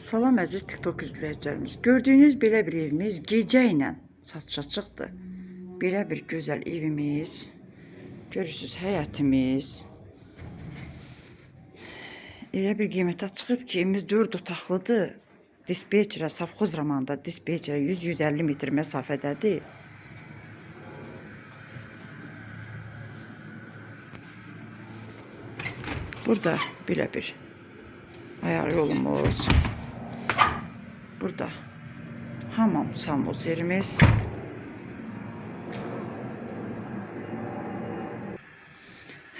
Salam əziz TikTok izləyicilərimiz. Gördüyünüz belə bir evimiz gecə ilə satışa çıxdı. Belə bir gözəl evimiz. Görürsünüz həyətimiz. Elə bir qiymətə çıxıb ki, evimiz 4 otaqlıdır. Dispetcherə, savxoz romanda dispetcherə 100-150 metr məsafədədir. Burada belə bir ayaq yolumuz. Burada hamam samoz yerimiz.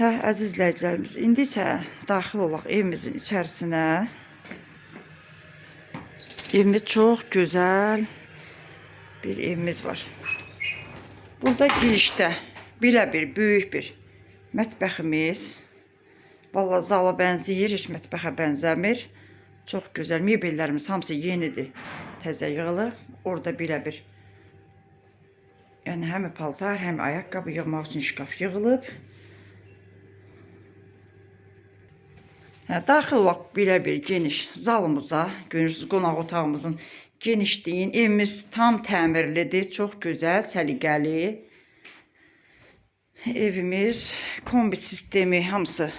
Əziz izləyicilərimiz, indi isə daxil olaq evimizin içərisinə. Evimiz çox gözəl bir evimiz var. Burada girişdə belə bir böyük bir mətbəximiz. Vallahi zala bənzəyir, heç mətbəxə bənzəmir. Çox gözəl mebellərimiz hamısı yenidir, təzə yığılıb. Orada belə bir, yəni həm paltar, həm ayaqqabı yığmaq üçün şkaf yığılıb. Daxil olaq belə bir geniş zalımıza. Görürsünüz qonaq otağımızın genişliyin. Evimiz tam təmirlidir, çox gözəl, səliqəli. Evimiz kombi sistemi hamısı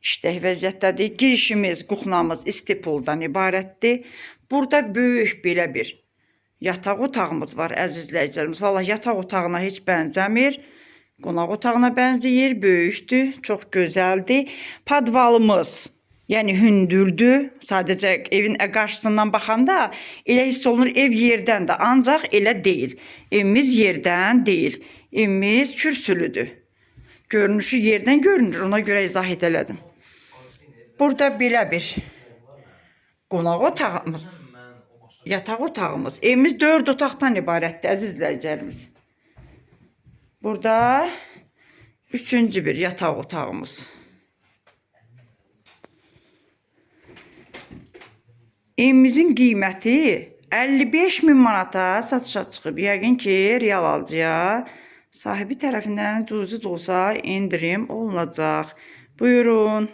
işlək vəziyyətdədir. Girişimiz, kuxnamız istipoldan ibarətdir. Burada böyük belə bir yataq otağımız var əziz izləyicilərimiz. Vallahi yataq otağına heç bənzəmir. Qonaq otağına bənzəyir, böyükdür, çox gözəldir. Padvalımız, yəni hündürdür. Sadəcə evin qarşısından baxanda elə hiss olunur ev yerdən də, ancaq elə deyil. Evimiz yerdən deyil. Evimiz kürsülüdür. Görünüşü yerdən görünür, ona görə izah edələdim. Burada belə bir qonaq otağımız, yataq otağımız. Evimiz 4 otaqdan ibarətdir əziz izləyicilərimiz. Burada 3-cü bir yataq otağımız. Evimizin qiyməti 55.000 manata satışa çıxıb. Yəqin ki, real alıcıya sahibi tərəfindən cüzi də olsa indirim olunacaq. Buyurun.